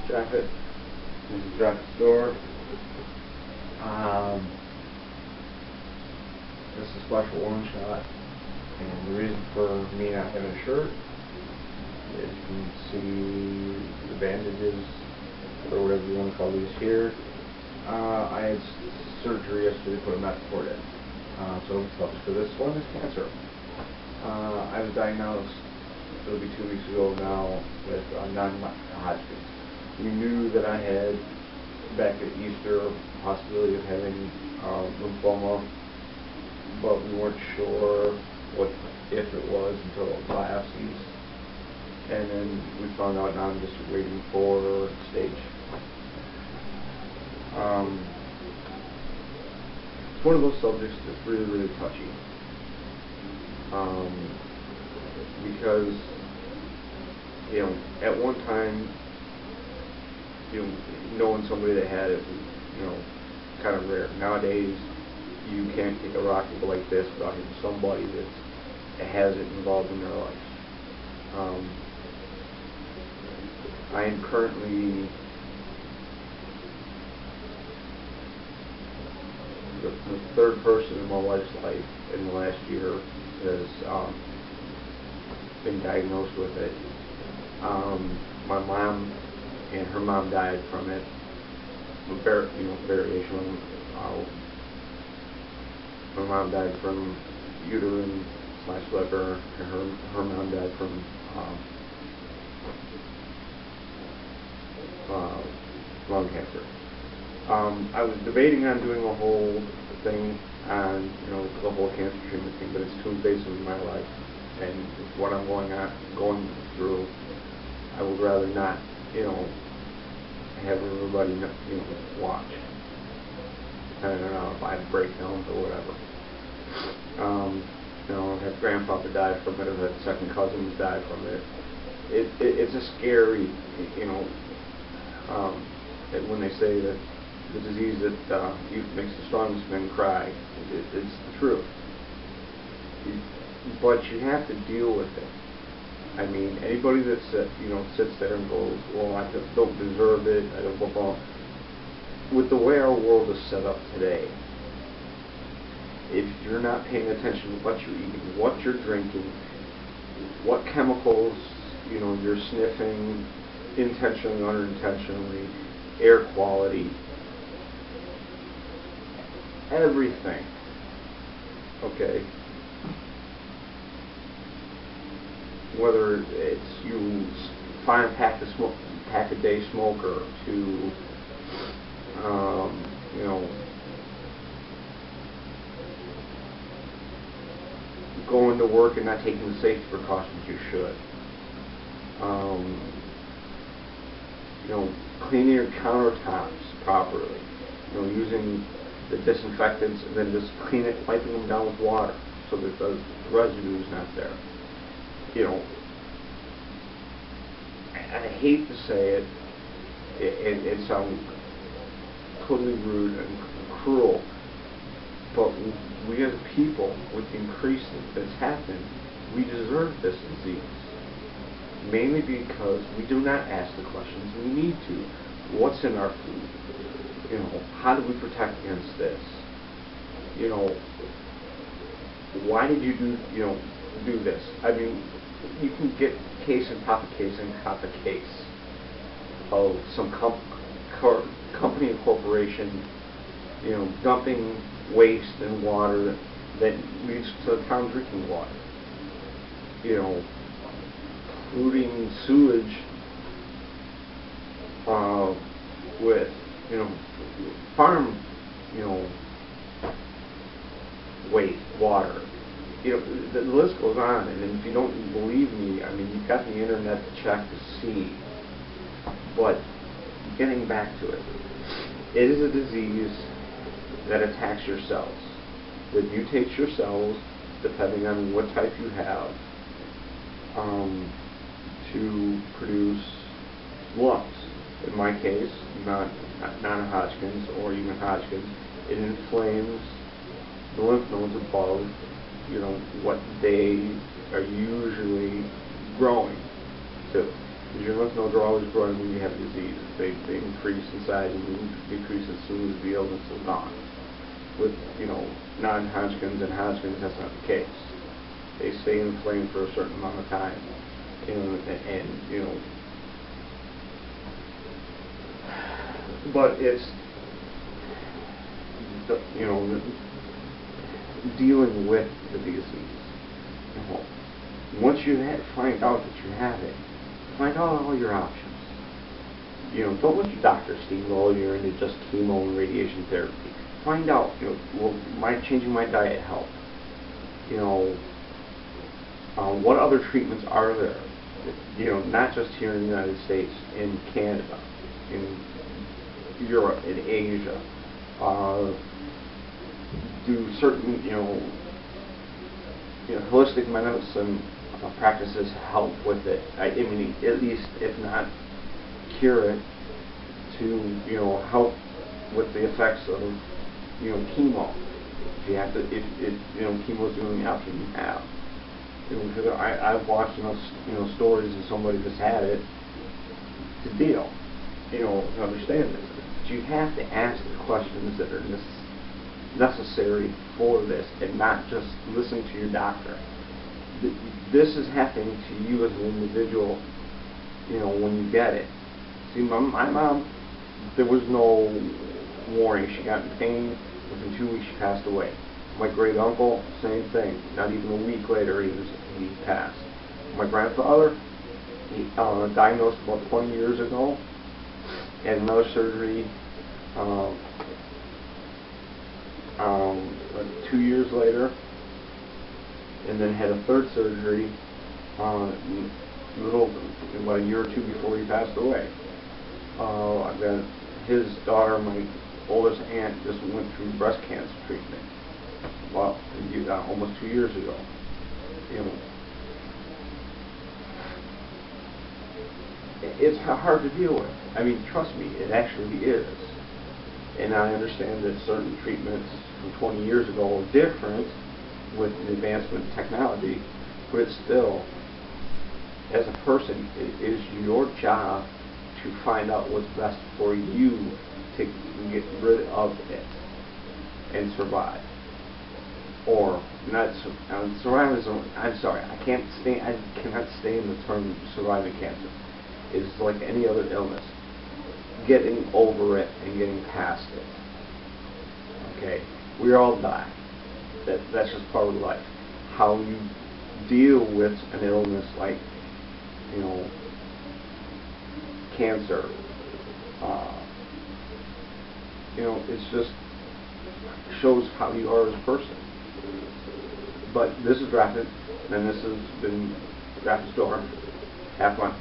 Draffet. This is Draffet store. This is a special one shot, and the reason for me not having a shirt is you can see the bandages, or whatever you want to call these here. I had surgery yesterday to put a method in. So the focus for this one is cancer. I was diagnosed, it'll be 2 weeks ago now, with Non-Hodgkin. We knew that I had, back at Easter, possibility of having lymphoma, but we weren't sure if it was until biopsies. And then we found out now I'm just waiting for stage. It's one of those subjects that's really, really touchy. Because, you know, at one time, knowing somebody that had it was, kind of rare. Nowadays, you can't take a rock and go like this without having somebody that has it involved in their life. I am currently the third person in my wife's life in the last year has been diagnosed with it. My mom and her mom died from it. Variation. My mom died from uterine/liver, and her mom died from lung cancer. I was debating on doing a whole thing on the whole cancer treatment thing, but it's too invasive in my life, and what I'm going through, I would rather not have everybody watch. I don't know if I have breakdowns or whatever. I've had grandfather die from it, I've had second cousins die from it. It's a scary, when they say that the disease that makes the strongest men cry, it's the truth. But you have to deal with it. I mean, anybody that sits there and goes, well, I don't deserve it, I don't belong. With the way our world is set up today, if you're not paying attention to what you're eating, what you're drinking, what chemicals you're sniffing, intentionally or unintentionally, air quality, everything, okay? Whether it's you find a pack a day smoker to going to work and not taking the safety precautions you should. Cleaning your countertops properly. Using the disinfectants and then just wiping them down with water so that the residue is not there. I hate to say it, it sounds totally rude and cruel, but we as people, with the increase that's happened, we deserve this disease. Mainly because we do not ask the questions we need to. What's in our food? How do we protect against this? Why did you do this? I mean, you can get case and top of case and top of case of some company and corporation, dumping waste and water that leads to the town drinking water. Polluting sewage with farm waste water. The list goes on, and if you don't believe me, I mean, you've got the internet to check to see. But getting back to it, it is a disease that attacks your cells, that mutates your cells depending on what type you have, to produce lumps. In my case, not non-Hodgkin's or even Hodgkin's, it inflames the lymph nodes above what they are usually growing to. Your lymph lymph nodes are always growing when you have a disease. They increase in size and decrease as soon as the illness is gone. With, you know, non-Hodgkin's and Hodgkin's, that's not the case. They stay inflamed for a certain amount of time, and you know, but it's, you know, dealing with the disease. You know, once you find out that you have it, find out all your options. You know, don't let your doctor steamroll you into just chemo and radiation therapy. Find out, you know, will changing my diet help? You know, what other treatments are there? You know, not just here in the United States, in Canada, in Europe, in Asia. Do certain, you know, holistic medicine practices help with it? I mean, at least, if not cure it, to, you know, help with the effects of, you know, chemo. If you have to, if you know, chemo is the only option you have. You know, because I've watched enough, you know, stories of somebody that's had it to deal, you know, to understand this. But you have to ask the questions that are necessary for this, and not just listen to your doctor. This is happening to you as an individual, you know, when you get it. See, my mom, there was no warning. She got in pain. Within 2 weeks, she passed away. My great uncle, same thing. Not even a week later, he passed. My grandfather, he diagnosed about 20 years ago, had another surgery 2 years later, and then had a third surgery about a year or two before he passed away. I've got his daughter, my oldest aunt, just went through breast cancer treatment. Well, almost 2 years ago. You know, it's hard to deal with. I mean, trust me, it actually is. And I understand that certain treatments from 20 years ago are different with the advancement in technology, but it's still, as a person, it is your job to find out what's best for you to get rid of it and survive. Or not survive is, I'm sorry, I cannot stay in the term surviving cancer. It's like any other illness. Getting over it and getting past it. Okay? We all die. That's just part of life. How you deal with an illness like, you know, cancer, you know, it's just shows how you are as a person. But this is Draffet, and this has been Draffet's Door. Have fun.